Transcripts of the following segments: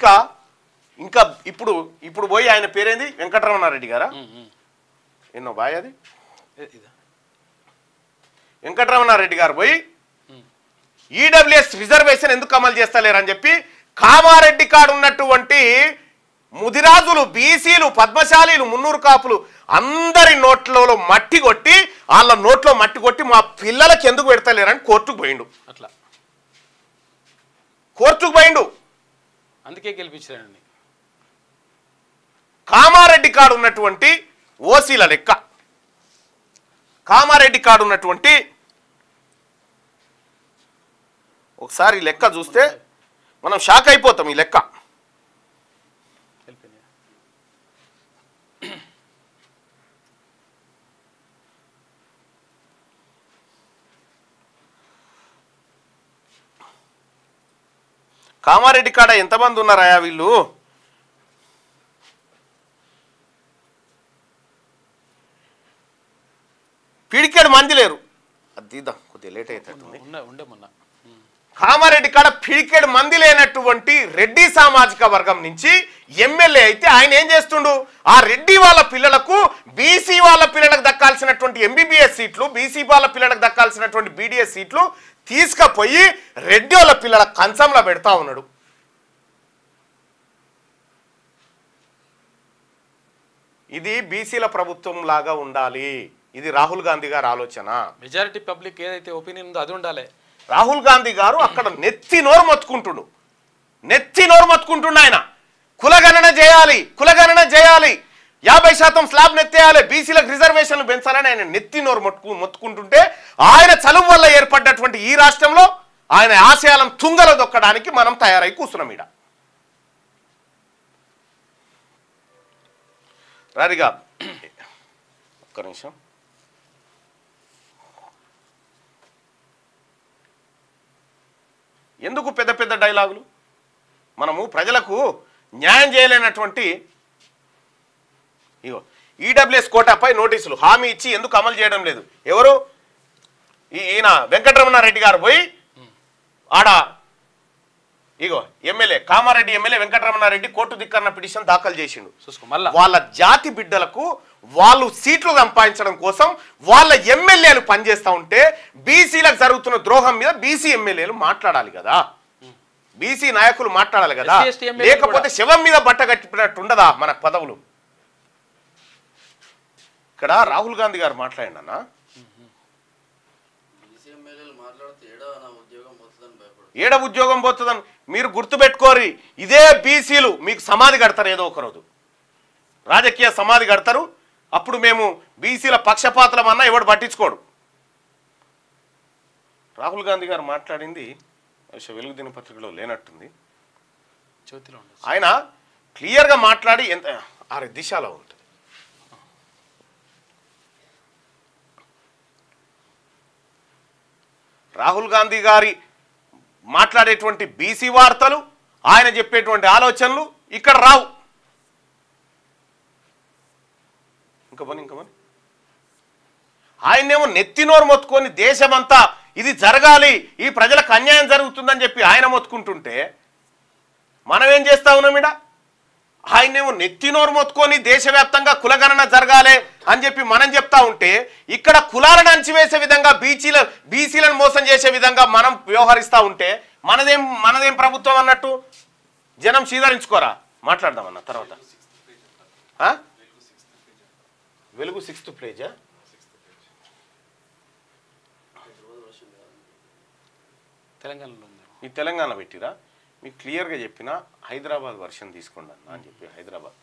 ఇంకా ఇంకా ఇప్పుడు పోయి ఆయన పేరేంది వెంకటరమణారెడ్డి గారా ఎన్నో బాయ్ అది వెంకటరమణారెడ్డి గారు పోయి ఈడబ్ల్యూఎస్ రిజర్వేషన్ ఎందుకు అమలు చేస్తలేరని చెప్పి కామారెడ్డి కాడు ఉన్నటువంటి ముదిరాజులు బీసీలు పద్మశాలీలు మున్నూరు కాపులు అందరి నోట్లలో మట్టి కొట్టి వాళ్ళ నోట్లో మట్టి కొట్టి మా పిల్లలకి ఎందుకు పెడతలేరని కోర్టుకు పోయిండు అట్లా కోర్టుకు పోయిండు అందుకే గెలిపించారండి కామారెడ్డి కాడు ఉన్నటువంటి ఓసీల లెక్క కామారెడ్డి కాడు ఉన్నటువంటి ఒకసారి ఈ లెక్క చూస్తే మనం షాక్ అయిపోతాం ఈ లెక్క కామారెడ్డి కాడ ఎంతమంది ఉన్నారా వీళ్ళు పిడికెడు మంది లేరు అది తీద్దాం కొద్దిగా లేట్ అవుతుంది కామారెడ్డి కాడ పిడికెడు మంది లేనటువంటి రెడ్డి సామాజిక వర్గం నుంచి ఎమ్మెల్యే అయితే ఆయన ఏం చేస్తుండు ఆ రెడ్డి వాళ్ళ పిల్లలకు బీసీ వాళ్ళ పిల్లలకు దక్కాల్సినటువంటి ఎంబీబీఎస్ సీట్లు బీసీ వాళ్ళ పిల్లలకు దక్కాల్సినటువంటి బీడీఎస్ సీట్లు తీసుకుపోయి రెడ్డి వాళ్ళ పిల్లల కంచంలో పెడతా ఉన్నాడు ఇది బీసీల ప్రభుత్వం లాగా ఉండాలి ఇది రాహుల్ గాంధీ గారి ఆలోచన మెజారిటీ పబ్లిక్ ఏదైతే ఒపీనియన్ ఉందో అది ఉండాలి రాహుల్ గాంధీ గారు అక్కడ నెత్తి నోరు మొత్తుకుంటుండు ఆయన కులగణన చేయాలి 50% స్లాబ్ నెత్తేయాలి బీసీలకు రిజర్వేషన్లు పెంచాలని ఆయన నెత్తి నోరు మొత్తుకుంటుంటే ఆయన చలువు వల్ల ఏర్పడ్డటువంటి ఈ రాష్ట్రంలో ఆయన ఆశయాలను తుంగలో దొక్కడానికి మనం తయారై కూర్చున్నాం ఈడ రారిగా ఒక్క నిమిషం ఎందుకు పెద్ద పెద్ద డైలాగులు మనము ప్రజలకు న్యాయం చేయలేనటువంటి ఇగో ఈడబ్ల్యూఎస్ కోటాపై నోటీసులు హామీ ఇచ్చి ఎందుకు అమలు చేయడం లేదు ఎవరు ఈయన వెంకటరమణారెడ్డి గారు పోయి ఆడ ఇగో MLA Kamareddy MLA Venkataramanareddy court ధిక్కరణ పిటిషన్ దాఖలు చేసిండు వాళ్ళ జాతి బిడ్డలకు వాళ్ళు సీట్లు సంపాదించడం కోసం వాళ్ళ ఎమ్మెల్యేలు పనిచేస్తూ ఉంటే బీసీలకు జరుగుతున్న ద్రోహం మీద బీసీ ఎమ్మెల్యేలు మాట్లాడాలి కదా బీసీ నాయకులు మాట్లాడాలి కదా లేకపోతే శవం మీద బట్ట కట్టినట్టు ఉండదా మన పదవులు ఇక్కడ రాహుల్ గాంధీ గారు మాట్లాడినా ఏడ ఉద్యోగం పోతుందని మీరు గుర్తుపెట్టుకోరి ఇదే బీసీలు మీకు సమాధి కడతారు ఏదో ఒక రోజు రాజకీయ సమాధి కడతారు అప్పుడు మేము బీసీల పక్షపాతలమన్నా ఎవడు పట్టించుకోడు రాహుల్ గాంధీ గారు మాట్లాడింది వెలుగు దినపత్రికలో లేనట్టుంది ఆయన క్లియర్గా మాట్లాడి ఎంత దిశలో ఉంటుంది రాహుల్ గాంధీ గారి మాట్లాడేటువంటి బీసీ వార్తలు ఆయన చెప్పేటువంటి ఆలోచనలు ఇక్కడ రావు ఇంకా ఆయనేమో నెత్తినోరు మొత్తుకొని దేశమంతా ఇది జరగాలి ఈ ప్రజలకు అన్యాయం జరుగుతుందని చెప్పి ఆయన మొత్తుకుంటుంటే మనం ఏం చేస్తా ఉన్నాం ఇడ ఆయనేమో నెత్తినోరు మొత్తుకొని దేశవ్యాప్తంగా కులగణన జరగాలి అని చెప్పి మనం చెప్తా ఉంటే ఇక్కడ కులాలను అంచివేసే విధంగా బీసీలను మోసం చేసే విధంగా మనం వ్యవహరిస్తూ ఉంటే మనదేం ప్రభుత్వం అన్నట్టు జనం సీదరించుకోరా మాట్లాడదామన్న తర్వాత వెలుగు 6th పేజా తెలంగాణలో ఈ తెలంగాణ పెట్టిరా మీకు క్లియర్గా చెప్పిన హైదరాబాద్ వర్షన్ తీసుకోండి అన్న అని చెప్పి హైదరాబాద్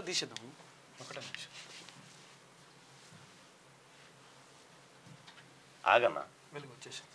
తీసేద్దాము ఒకటే నిమిషం ఆగన్నా వెలుగు వచ్చేసింది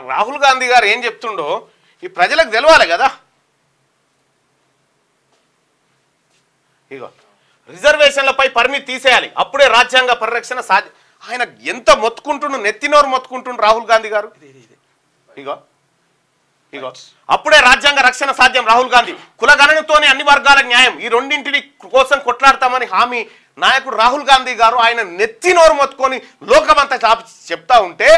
రాహుల్ గాంధీ గారు ఏం చెప్తుండో ఈ ప్రజలకు తెలవాలి కదా ఇగో రిజర్వేషన్లపై పరిమితి తీసేయాలి అప్పుడే రాజ్యాంగ పరిరక్షణ ఆయన ఎంత మొత్తుకుంటుండు నెత్తినోరు మొత్తుకుంటుండు రాహుల్ గాంధీ గారు ఇగో అప్పుడే రాజ్యాంగ రక్షణ సాధ్యం రాహుల్ గాంధీ కులగణనతోనే అన్ని వర్గాల న్యాయం ఈ రెండింటిని కోసం కొట్లాడతామని హామీ నాయకుడు రాహుల్ గాంధీ గారు ఆయన నెత్తి నోరు మొత్తుకొని లోకమంతా చెప్తా ఉంటే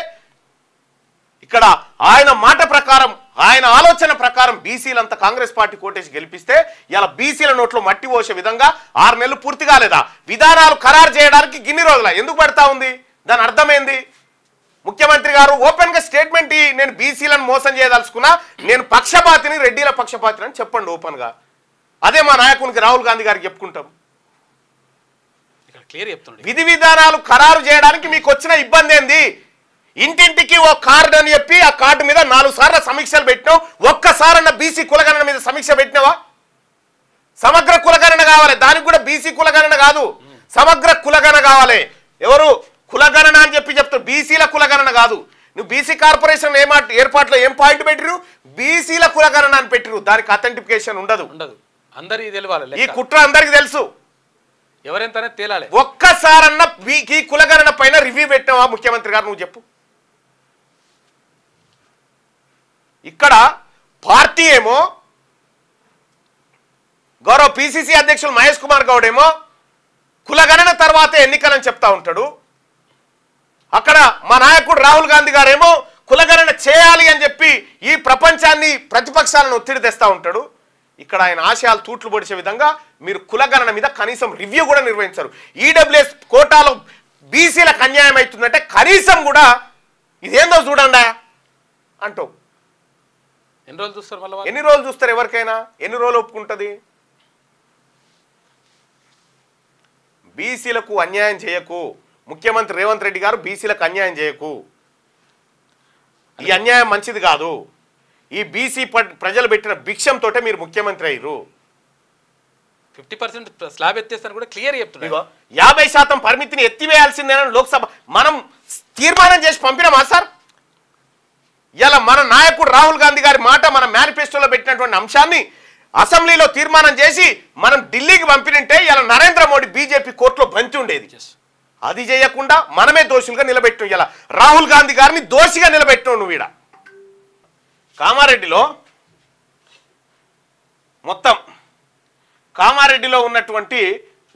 ఇక్కడ ఆయన మాట ప్రకారం ఆయన ఆలోచన ప్రకారం బీసీలంతా కాంగ్రెస్ పార్టీ కోటేసి గెలిపిస్తే ఇలా బీసీల నోట్లో మట్టి పోసే విధంగా 6 నెలలు పూర్తి కాలేదా విధానాలు ఖరారు చేయడానికి గిన్ని రోజుల ఎందుకు పడతా ఉంది దాని అర్థమైంది ముఖ్యమంత్రి గారు ఓపెన్ గా స్టేట్మెంట్ నేను బీసీలను మోసం చేయదలుచుకున్నా నేను పక్షపాతిని రెడ్డిల పక్షపాతిని అని చెప్పండి ఓపెన్ గా అదే మా నాయకునికి రాహుల్ గాంధీ గారికి చెప్పుకుంటాం విధి విధానాలు ఖరారు చేయడానికి మీకు వచ్చిన ఇబ్బంది ఏంది ఇంటింటికి ఓ కార్డు అని చెప్పి ఆ కార్డు మీద 4 సార్లు సమీక్షలు పెట్టినావు ఒక్కసారన్న బీసీ కులగణన మీద సమీక్ష పెట్టినావా సమగ్ర కులగణన కావాలి దానికి కూడా బీసీ కులగణన కాదు సమగ్ర కులగణన కావాలి ఎవరు కులగణన అని చెప్తారు బీసీల కులగణన కాదు నువ్వు బీసీ కార్పొరేషన్ ఏర్పాట్లో ఏం పాయింట్ పెట్టిరు బీసీల కులగణన అని పెట్టిరు దానికి అథెంటిఫికేషన్ ఉండదు అందరికీ తెలియాలి ఈ కుట్ర అందరికి తెలుసు ఎవరెంతనే తేలాలి ఒక్కసారన్న ఈ కులగణన పైన రివ్యూ పెట్టినావా ముఖ్యమంత్రి గారు నువ్వు చెప్పు ఇక్కడ పార్టీ ఏమో గౌరవ పిసిసి అధ్యక్షులు మహేష్ కుమార్ గౌడ్ ఏమో కులగణన తర్వాత ఎన్నికలని చెప్తా ఉంటాడు అక్కడ మా నాయకుడు రాహుల్ గాంధీ గారేమో కులగణన చేయాలి అని చెప్పి ఈ ప్రపంచాన్ని ప్రతిపక్షాలను ఒత్తిడి తెస్తా ఉంటాడు ఇక్కడ ఆయన ఆశయాలు తూట్లు పొడిచే విధంగా మీరు కులగణన మీద కనీసం రివ్యూ కూడా నిర్వహించారు ఈడబ్ల్యూఎస్ కోటాలో బీసీలకు అన్యాయం అవుతుందంటే కనీసం కూడా ఇదేందో చూడండి అంటావు ఎన్ని రోజులు చూస్తారు మళ్ళీ ఎన్ని రోజులు చూస్తారు ఎవరికైనా ఎన్ని రోజులు ఒప్పుకుంటుంది బీసీలకు అన్యాయం చేయకు ముఖ్యమంత్రి రేవంత్ రెడ్డి గారు బీసీలకు అన్యాయం చేయకు ఈ అన్యాయం మంచిది కాదు ఈ బీసీ ప్రజలు పెట్టిన భిక్షంతో మీరు ముఖ్యమంత్రి అయ్యారు 50% స్లాబ్ ఎత్తేస్తాను కూడా క్లియర్ చెప్తున్నారు 50% పరిమితిని ఎత్తివేయాల్సిందేనని లోక్సభ మనం తీర్మానం చేసి పంపినామా సార్ ఇలా మన నాయకుడు రాహుల్ గాంధీ గారి మాట మన మేనిఫెస్టోలో పెట్టినటువంటి అంశాన్ని అసెంబ్లీలో తీర్మానం చేసి మనం ఢిల్లీకి పంపినంటే ఇలా నరేంద్ర మోడీ బీజేపీ కోర్టులో బంతి ఉండేది అది చేయకుండా మనమే దోషులుగా నిలబెట్టాం ఇలా రాహుల్ గాంధీ గారిని దోషిగా నిలబెట్టావు నువ్వు ఈడ కామారెడ్డిలో ఉన్నటువంటి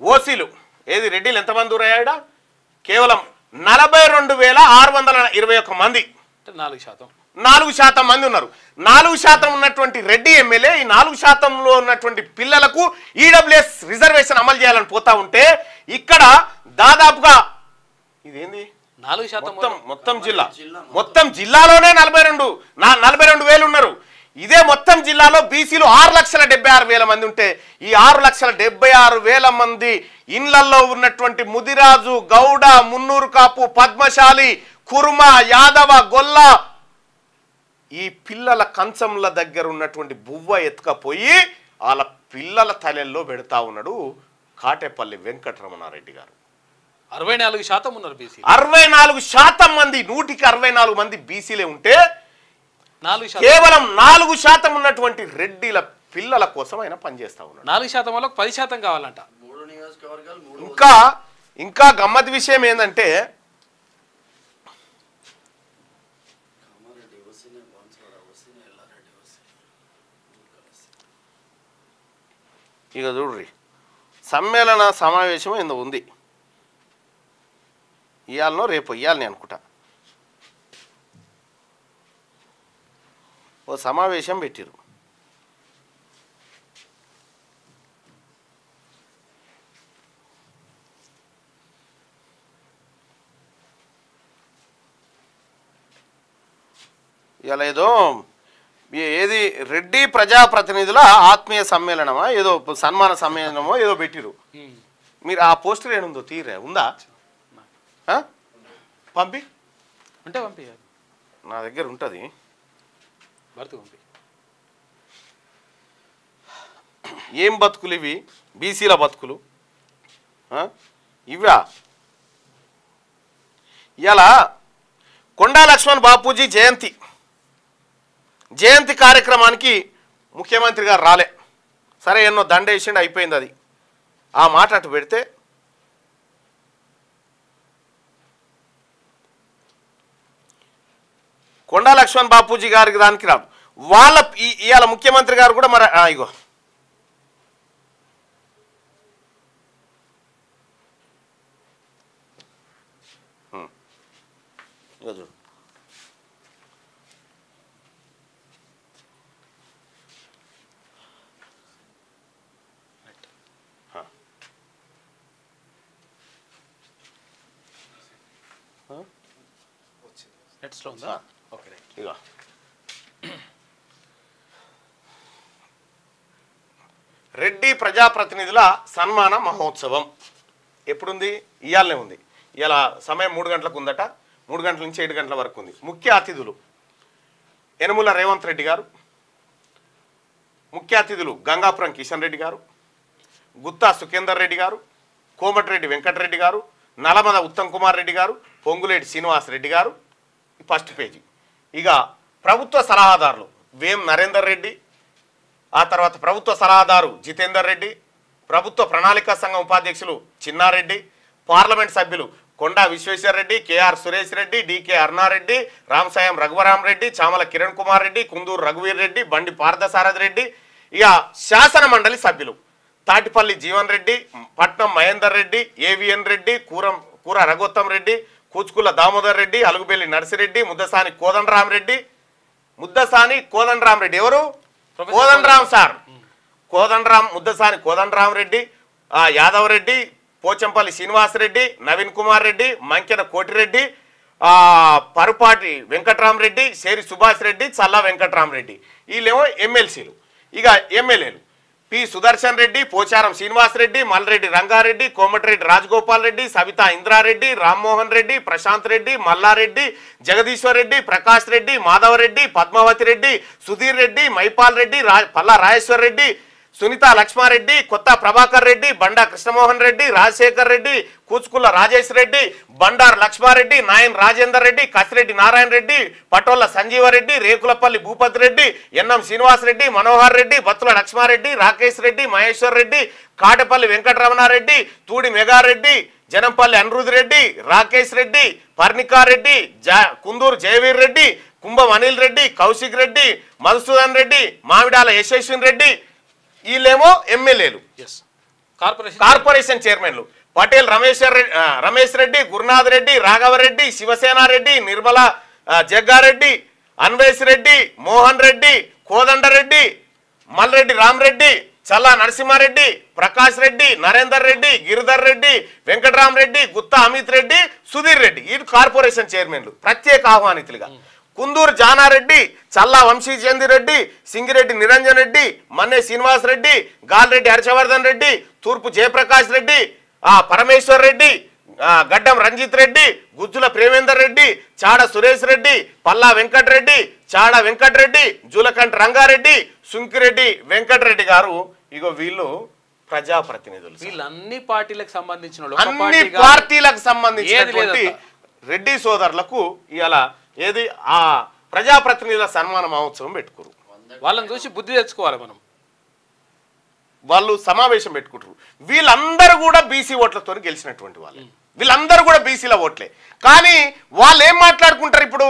ఓసీలు ఏది రెడ్డిలు ఎంతమంది ఊరయ్యాడా కేవలం 42,621 మంది 4% మంది ఉన్నారు 4% ఉన్నటువంటి రెడ్డి ఎమ్మెల్యే ఈ 4%లో ఉన్నటువంటి పిల్లలకు ఈడబ్ల్యూఎస్ రిజర్వేషన్ అమలు చేయాలని పోతా ఉంటే ఇక్కడ దాదాపుగా ఇదేంది 4% మొత్తం జిల్లాలోనే 42,000 ఉన్నారు ఇదే మొత్తం జిల్లాలో బీసీలు 6,76,000 మంది ఉంటే ఈ 6,76,000 మంది ఇళ్లలో ఉన్నటువంటి ముదిరాజు గౌడ మున్నూరు కాపు పద్మశాలి కుర్మ యాదవ గొల్ల ఈ పిల్లల కంచంల దగ్గర ఉన్నటువంటి బువ్వ ఎత్తుకపోయి వాళ్ళ పిల్లల తలెల్లో పెడతా ఉన్నాడు కాటేపల్లి వెంకటరమణారెడ్డి గారు 64% ఉన్నారు బీసీ 64% మంది 100కి 64 మంది బీసీలే ఉంటే 4% కేవలం 4% ఉన్నటువంటి రెడ్డిల పిల్లల కోసం ఆయన పనిచేస్తా ఉన్నాడు 4% వాళ్ళకి 10% కావాలంట ఇంకా గమ్మత్ విషయం ఏంటంటే ఇక చూడ్రి సమ్మేళన సమావేశం ఏందో ఉంది ఇవాళనో రేపు ఇవ్వాలని అనుకుంటా ఓ సమావేశం పెట్టిరు ఇవాళ ఏదో ఏది రెడ్డి ప్రజాప్రతినిధుల ఆత్మీయ సమ్మేళనమా ఏదో సన్మాన సమ్మేళనమో ఏదో పెట్టిరు మీరు ఆ పోస్టర్ ఏముందో తీరే ఉందా పంపి అంటే పంపి నా దగ్గర ఉంటుంది పంపి ఏం బతుకులు ఇవి బీసీల బతుకులు ఇవా ఇలా కొండా లక్ష్మణ్ బాపూజీ జయంతి కార్యక్రమానికి ముఖ్యమంత్రి గారు రాలే సరే ఎన్నో దండ వేసిండు అయిపోయింది అది ఆ మాట అటు పెడితే కొండా లక్ష్మణ్ బాపూజీ గారికి దానికి రాదు వాళ్ళ ఇవాళ ముఖ్యమంత్రి గారు కూడా మరి ఇగో ఇగో చూడు. నెట్స్లో ఉందా? Okay right. ఇగో రెడ్డి ప్రజాప్రతినిధుల సన్మాన మహోత్సవం ఎప్పుడుంది? ఇయాలనే ఉంది. ఇలా సమయం 3 గంటలకు ఉందట. 3 గంటల నుంచి 7 గంటల వరకు ఉంది. ముఖ్య అతిథులు యనమల రేవంత్ రెడ్డి గారు, ముఖ్య అతిథులు గంగాపురం కిషన్ రెడ్డి గారు, గుత్తా సుఖేందర్ రెడ్డి గారు, కోమటిరెడ్డి వెంకటరెడ్డి గారు, నలమద ఉత్తమ్ కుమార్ రెడ్డి గారు, పొంగులేటి శ్రీనివాస్ రెడ్డి గారు. First page. ఇక ప్రభుత్వ సలహాదారులు వేం నరేందర్ రెడ్డి, ఆ తర్వాత ప్రభుత్వ సలహాదారు జితేందర్ రెడ్డి, ప్రభుత్వ ప్రణాళికా సంఘం ఉపాధ్యక్షులు చిన్నారెడ్డి, పార్లమెంట్ సభ్యులు కొండా విశ్వేశ్వర రెడ్డి, కేఆర్ సురేష్ రెడ్డి, డికే అరుణారెడ్డి, రామసాయం రఘువరామరెడ్డి, చామల కిరణ్ కుమార్ రెడ్డి, కుందూరు రఘువీర్ రెడ్డి, బండి పార్థసారథి రెడ్డి. ఇక శాసన మండలి సభ్యులు తాటిపల్లి జీవన్ రెడ్డి, పట్నం మహేందర్ రెడ్డి, ఏవిఎన్ రెడ్డి, కూర రఘోత్తమ్ రెడ్డి, కూచుకుల దామోదర్ రెడ్డి, అలుగుబెల్లి నర్సిరెడ్డి, ముద్దసాని కోదండరామరెడ్డి. ఎవరు? కోదండరామ్ సార్. కోదండరామ్, ముద్దసాని కోదండరామరెడ్డి, యాదవ్ రెడ్డి, పోచంపల్లి శ్రీనివాసరెడ్డి, నవీన్ కుమార్ రెడ్డి, మంకెన కోటిరెడ్డి, పరుపాటి వెంకట్రామరెడ్డి, శేరి సుభాష్ రెడ్డి, చల్లా వెంకట్రామరెడ్డి. వీళ్ళేమో ఎమ్మెల్సీలు. ఇక ఎమ్మెల్యేలు పి సుదర్శన్ రెడ్డి, పోచారం శ్రీనివాసరెడ్డి, మల్రెడ్డి రంగారెడ్డి, కోమటిరెడ్డి రాజగోపాల్ రెడ్డి, సవితా ఇంద్రారెడ్డి, రామ్మోహన్ రెడ్డి, ప్రశాంత్ రెడ్డి, మల్లారెడ్డి, జగదీశ్వర్ రెడ్డి, ప్రకాష్ రెడ్డి, మాధవరెడ్డి, పద్మావతి రెడ్డి, సుధీర్ రెడ్డి, మైపాల్ రెడ్డి, పల్లా రాజేశ్వర్ రెడ్డి, సునీత లక్ష్మారెడ్డి, కొత్త ప్రభాకర్ రెడ్డి, బండా కృష్ణమోహన్ రెడ్డి, రాజశేఖర్ రెడ్డి, కూచుకుల్ల రాజేష్ రెడ్డి, బండారు లక్ష్మారెడ్డి, నాయన్ రాజేందర్ రెడ్డి, కసిరెడ్డి నారాయణ రెడ్డి, పటోళ్ల సంజీవరెడ్డి, రేకులపల్లి భూపతి రెడ్డి, ఎన్ఎం శ్రీనివాస్ రెడ్డి, మనోహర్ రెడ్డి, బత్తుల లక్ష్మారెడ్డి, రాకేష్ రెడ్డి, మహేశ్వర్ రెడ్డి, కాటపల్లి వెంకటరమణారెడ్డి, తూడి మెగారెడ్డి, జనంపల్లి అనిరుద్ రెడ్డి, రాకేష్ రెడ్డి, పర్ణికారెడ్డి, కుందూరు జయవీర్ రెడ్డి, కుంభం అనిల్ రెడ్డి, కౌశిక్ రెడ్డి, మధుసూదన్ రెడ్డి, మామిడాల యశస్విన్ రెడ్డి. వీళ్ళేమో ఎమ్మెల్యేలు. కార్పొరేషన్ చైర్మన్లు పటేల్ రమేష్ రెడ్డి, గురునాథ్ రెడ్డి, రాఘవరెడ్డి, శివసేనారెడ్డి, నిర్మల జగ్గారెడ్డి, అన్వేష్ రెడ్డి, మోహన్ రెడ్డి, కోదండరెడ్డి, మల్రెడ్డి రామరెడ్డి, చల్లా నరసింహారెడ్డి, ప్రకాష్ రెడ్డి, నరేందర్ రెడ్డి, గిరిధర్ రెడ్డి, వెంకటరామరెడ్డి, గుత్తా అమిత్ రెడ్డి, సుధీర్ రెడ్డి. ఈ కార్పొరేషన్ చైర్మన్లు ప్రత్యేక ఆహ్వానితులుగా. కుందూరు జానారెడ్డి, చల్లా వంశీచందిరెడ్డి, సింగిరెడ్డి నిరంజన్ రెడ్డి, మన్నే శ్రీనివాస్ రెడ్డి, గాల్రెడ్డి హర్షవర్ధన్ రెడ్డి, తూర్పు జయప్రకాష్ రెడ్డి, పరమేశ్వర్ రెడ్డి, గడ్డం రంజిత్ రెడ్డి, గుజ్జుల ప్రేమేందర్ రెడ్డి, చాడ సురేష్ రెడ్డి, పల్లా వెంకటరెడ్డి, చాడ వెంకటరెడ్డి, జూలకంఠ రంగారెడ్డి, సుంకిరెడ్డి వెంకటరెడ్డి గారు. ఇగో వీళ్ళు ప్రజాప్రతినిధులు. వీళ్ళు అన్ని పార్టీలకు సంబంధించిన అన్ని పార్టీలకు సంబంధించినటువంటి రెడ్డి సోదరులకు ఇలా ఏది ఆ ప్రజాప్రతినిధుల సన్మాన మహోత్సవం పెట్టుకోరు. వాళ్ళని చూసి బుద్ధి తెచ్చుకోవాలి మనం. వాళ్ళు సమావేశం పెట్టుకుంటారు. వీళ్ళందరూ కూడా బీసీ ఓట్లతో గెలిచినటువంటి వాళ్ళు. వీళ్ళందరూ కూడా బీసీల ఓట్లే. కానీ వాళ్ళు ఏం మాట్లాడుకుంటారు? ఇప్పుడు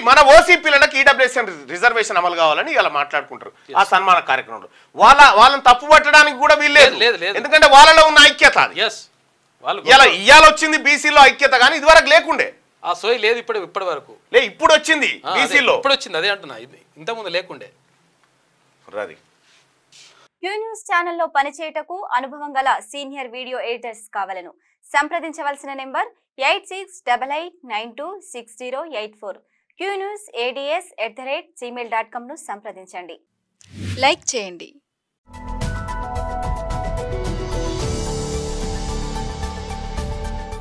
మన ఓసీపీలకు ఈడబ్ల్యూఎస్ రిజర్వేషన్ అమలు కావాలని ఇలా మాట్లాడుకుంటారు ఆ సన్మాన కార్యక్రమంలో. వాళ్ళని తప్పు పట్టడానికి కూడా వీల్లేదు. ఎందుకంటే వాళ్ళలో ఉన్న ఐక్యత ఇవాళ వచ్చింది బీసీలో ఐక్యత, కానీ ఇదివరకు లేకుండే. ఆ సోయి లేదు ఇప్పటి వరకు. ఇప్పుడు వచ్చింది బీసీలో. ఇప్పుడు వచ్చింది, అదే అంటున్నా. ఇంతకుముందు లేకుండే. క్యూ న్యూస్ ఛానల్లో పనిచేయటకు అనుభవం గల సీనియర్ వీడియో ఎడిటర్స్ కావాలను సంప్రదించవలసిన నెంబర్ 8688926084. qnewsads@gmail.com ను సంప్రదించండి. లైక్ చేయండి.